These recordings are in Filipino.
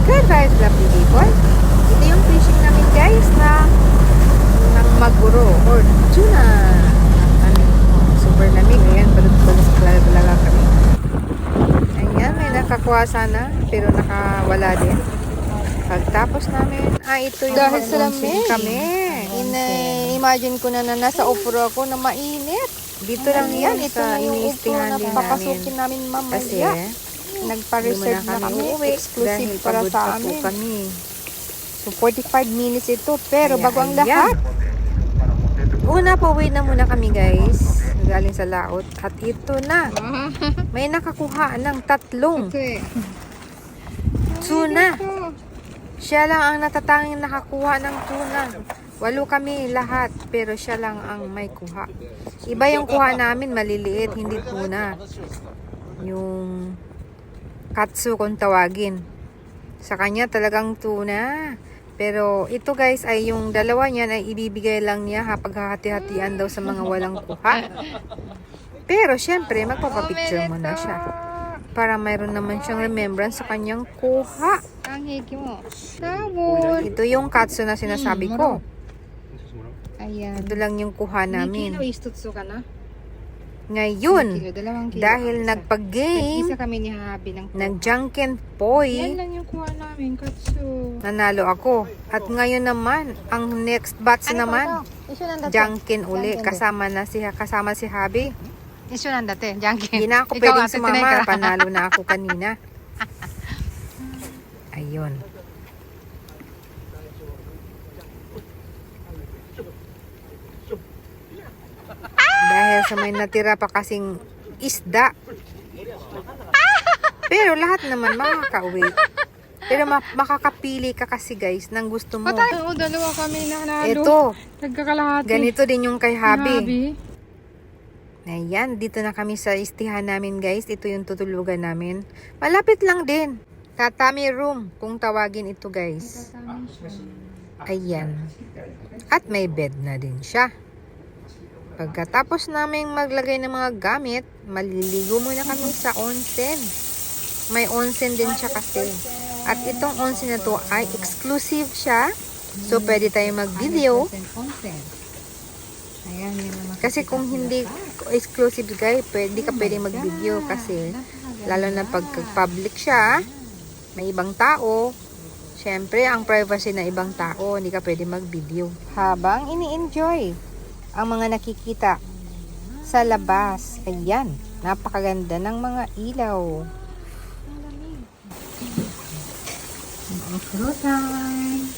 Good vibes, lovely people. Ito yung fishing namin guys ng maguro or tuna. Ano, super lamig. Ayan, balot-balot talaga kami. Ayan, may nakakuha sana pero nakawala din. Pagtapos namin, ito yung dahil sa lamig kami. Imagine ko na nasa ofro ako na mainit. Dito lang yan. Ito na yung ofro na papasukin namin mamaya. Kasi nagpa-reserve na kami. Exclusive para sa amin. Kami. So, 45 minutes ito. Pero bago ang lahat, una po, wait na muna kami guys. Galing sa laot. At ito na. May nakakuha ng 3 tuna. Siya lang ang natatanging nakakuha ng tuna. 8 kami lahat, pero siya lang ang may kuha. Iba yung kuha namin, maliliit, hindi tuna. Yung katsu kung tawagin. Sa kanya talagang tuna. Pero ito guys, ay yung dalawa niyan ay ibibigay lang niya paghahati-hatian daw sa mga walang kuha. Pero syempre, magpapapicture mo na siya. Para mayroon naman siyang remembrance sa kanyang kuha. Ito yung katsu na sinasabi ko. Ayan. Ito lang yung kuha namin. Ka na? Ngayon, Kilo. dahil nagpag-game, Isa kami ni Habi ng nag-junken poy, Yan lang yung kuha namin, katsu. nanalo ako. At ngayon naman, ang next batch naman, junken uli. Kasama si Habi. Isu nang dati, junkin. Hindi na ako pwedeng sumama. Panalo na ako kanina. Ayun. Dahil sa may natira pa kasing isda. Pero lahat naman makakauwi. Pero makakapili ka kasi guys ng gusto mo. Oo, dalawa kami na nalo. Ito. Nagkakalahati. Ganito din yung kay Habi. Habi. Ayan, dito na kami sa istihan namin guys. Ito yung tutulugan namin. Malapit lang din. Tatami room kung tawagin ito guys. Ayan. At may bed na din siya. Pagkatapos namin maglagay ng mga gamit, maliligo muna kami sa onsen. May onsen din siya kasi. At itong onsen na to ay exclusive siya. So, pwede tayo mag-video. Kasi kung hindi exclusive guys, pwede ka pwede mag-video kasi lalo na pag public siya, may ibang tao. Syempre, ang privacy ng ibang tao, hindi ka pwede mag-video. Habang ini-enjoy ang mga nakikita sa labas. Ayan, napakaganda ng mga ilaw. Fruit time.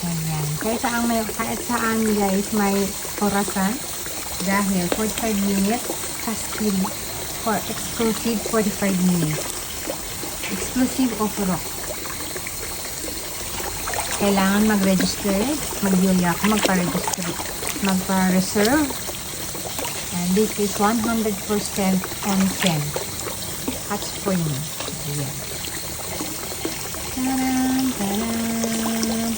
Ayan, kahit saan guys, may orasan. Dahil 45 minutes, kaskin for exclusive 45 minutes. Exclusive offer. Kailangan mag-register. Mag-yuya ako, magpa-reserve. And this is 100% onsen. Hot spring. Ayan. Taran, taran.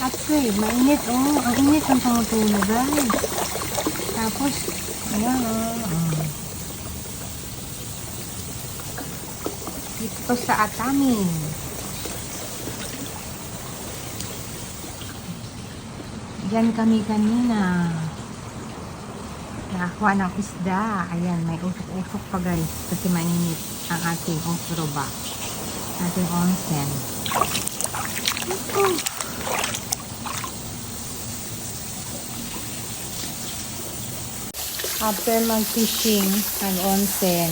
Hot spring. Mainit. Oh, ang init ang pangutulog guys. Tapos, ayan oh. Dito sa Atami. Diyan kami kanina. Nakakuha ng isda. Ayan, may usok-usok pa guys. Kasi mainit ang ating ofro ba. Ating onsen. After mag-fishing, nag-onsen.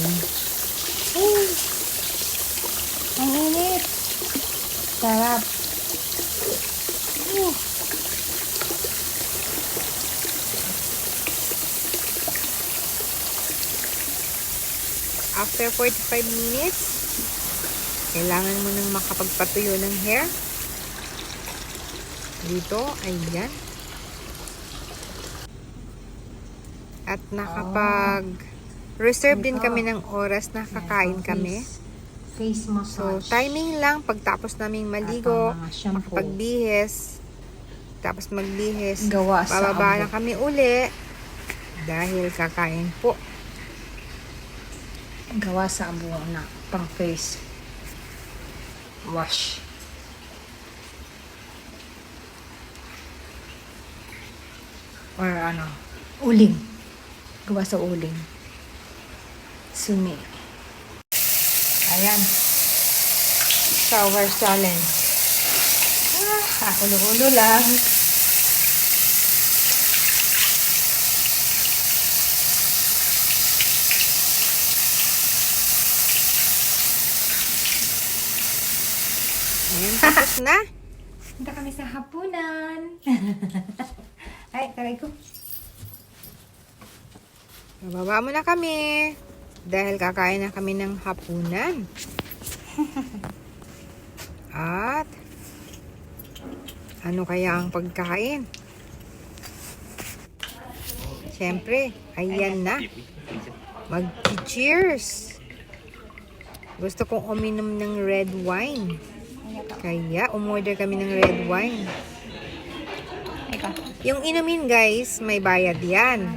Ang init. Sarap. After 45 minutes, kailangan mo nang makapagpatuyo ng hair. Dito, ayan. At nakapag-reserve din kami ng oras na kakain kami. Face massage. So, timing lang. Pagtapos naming maligo, makapagbihes, tapos magbihis, Gawa sa bababa na kami uli dahil kakain po. Gawa sa buo na pang face wash. Or ano, uling. Gawa sa uling. Sumi. Ayan. Shower challenge. Ulo-ulo lang. Ayan, tapos na. Punta kami sa hapunan. Ay, taray ko. Bababa muna kami. Dahil kakain na kami ng hapunan. At ano kaya ang pagkain? Siyempre, ayan na. Mag-cheers! Gusto kong uminom ng red wine. Kaya umorder kami ng red wine. Yung inumin guys, may bayad yan.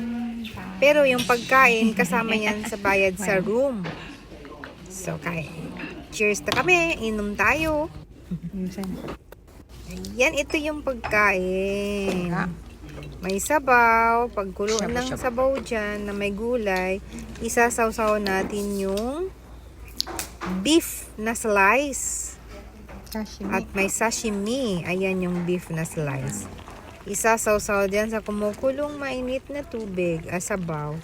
Pero yung pagkain, kasama yan sa bayad sa room. So, cheers na kami. Inom tayo. Ayan, ito yung pagkain. May sabaw. Pagkuluan ng sabaw dyan na may gulay, isasawsaw natin yung beef na slice. At may sashimi. Ayan yung beef na slice. Isasawsaw dyan sa kumukulong mainit na tubig. Sabaw.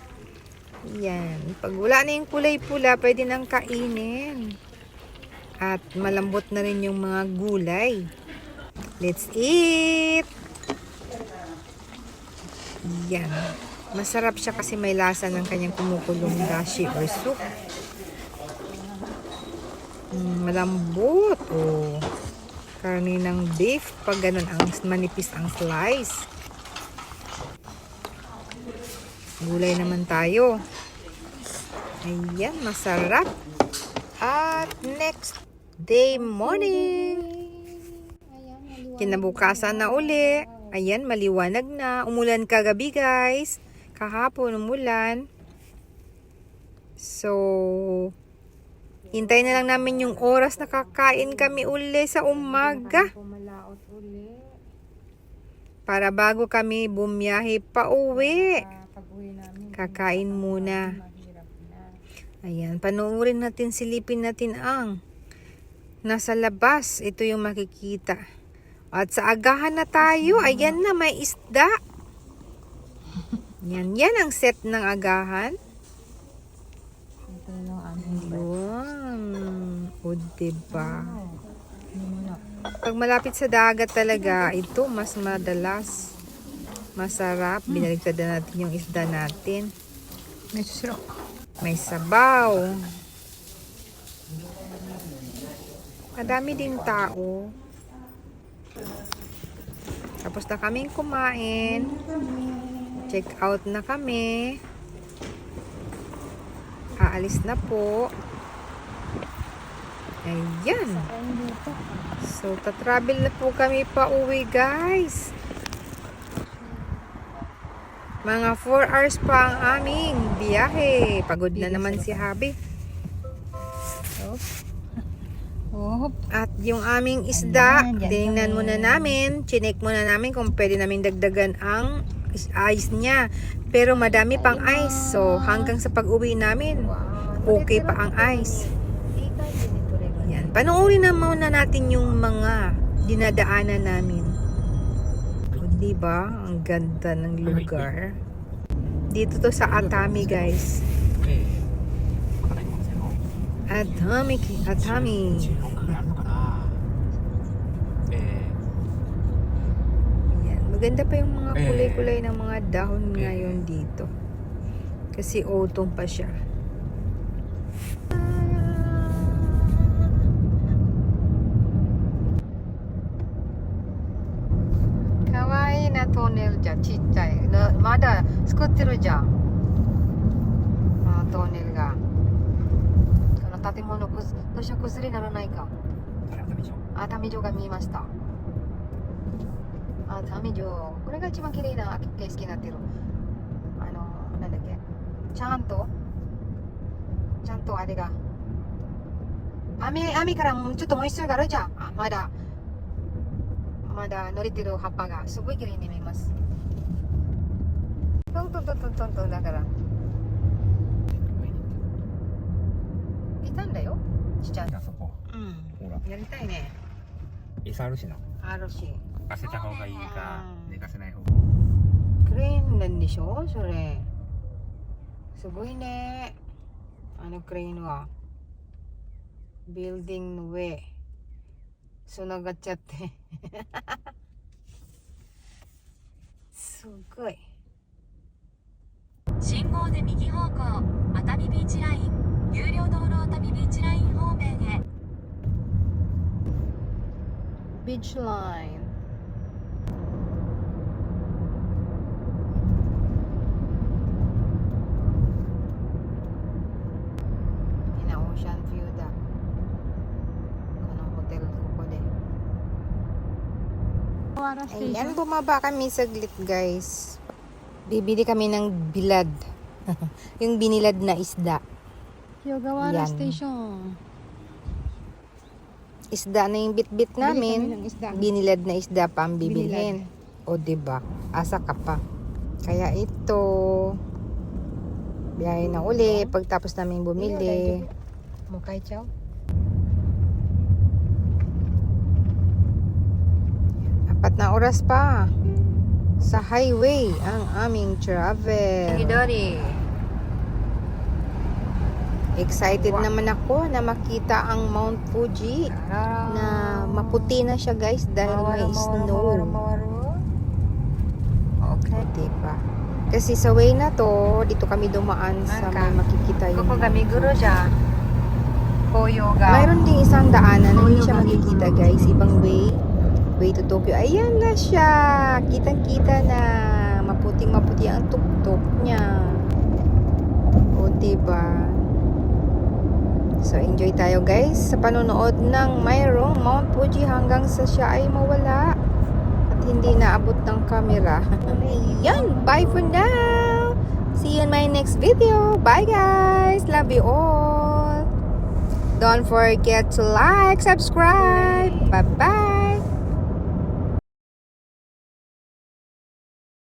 Yan. Pag wala na yung kulay pula, pwede nang kainin. At malambot na rin yung mga gulay. Let's eat! Yan. Masarap siya kasi may lasa ng kanyang kumukulong dashi or soup. Malambot. Oh. Karne ng beef. Pag ganun, ang manipis ang slice. Gulay naman tayo. Ayan, masarap. At next day morning. Kinabukasan na uli. Ayan, maliwanag na. Umulan kagabi guys. Kahapon umulan. So, hintay na lang namin yung oras na kakain kami uli sa umaga. Para bago kami bumiyahe pa uwi. Kakain muna. Ayan, panoorin natin, silipin natin ang nasa labas. Ito yung makikita. At sa agahan na tayo. Ayan na, may isda. Yan ang set ng agahan. O, diba? Pag malapit sa dagat talaga, ito mas madalas. Masarap. Binaligtad na natin yung isda natin. May sabaw. Madami din tao. Tapos na kaming kumain. Check out na kami. Aalis na po. Ayan. So, tatravel na po kami pa uwi guys. Mga 4 hours pa ang aming biyahe. Pagod na naman si Habi. At yung aming isda, tinignan muna namin, chinek muna namin kung pwede namin dagdagan ang ice niya. Pero madami pang ice. So, hanggang sa pag-uwi namin, okay pa ang ice. Yan. Panoorin na muna natin yung mga dinadaanan namin. Diba? Ang ganda ng lugar. Dito to sa Atami, guys. Atami. Yan. Maganda pa yung mga kulay-kulay ng mga dahon ngayon dito. Kasi autumn pa siya. Kawaii na tunnel dyan, chichai. Mada, skuttiru dyan. Tunnel ga. 建物土砂崩れならないか。熱海城が見えました。熱海城、これが一番綺麗な景色になってる。なんだっけ、ちゃんとちゃんとあれが雨からもうちょっとモイスチャーがあるじゃん。まだ濡れてる葉っぱがすごい綺麗に見えます。トントントントントントンだからいたんだよ、ちっちゃい。あそこほらやりたいね。餌あるしな。あるし寝かせた方がいいかうん寝かせない方がクレーンなんでしょそれ。すごいね、あのクレーンは。ビルディングの上繋がっちゃってすごい。信号で右方向、熱海ビーチライン、有料道路熱海ビーチライン方面へ。ビーチライン。オーシャンビューだ。このホテル、ここで。Ayan, bumaba kami saglit guys. Bibili kami ng bilad. Yung binilad na isda. Yogawara Yan. Station. Isda na yung bit-bit Bili kami namin. ng isda. Binilad na isda pa ang bibilhin. O diba? Asa ka pa. Kaya ito. Biyahe na uli. Pagtapos namin bumili. Mukay chow. Apat na oras pa. Sa highway ang aming travel. Excited naman ako na makita ang Mount Fuji na maputi na siya guys dahil may snow. Okay, diba? Kasi sa way na to, dito kami dumaan sa may makikita yung mayroon ding isang daanan na hindi siya makikita guys. Ibang way to Tokyo. Ayan na siya. Kitang-kita na. Maputing-maputi ang tuktok niya. O diba? So enjoy tayo guys sa panonood ng mayroong Mount Fuji hanggang sa siya ay mawala at hindi naabot ng camera. Ayan. Bye for now. See you in my next video. Bye guys. Love you all. Don't forget to like, subscribe. Bye-bye.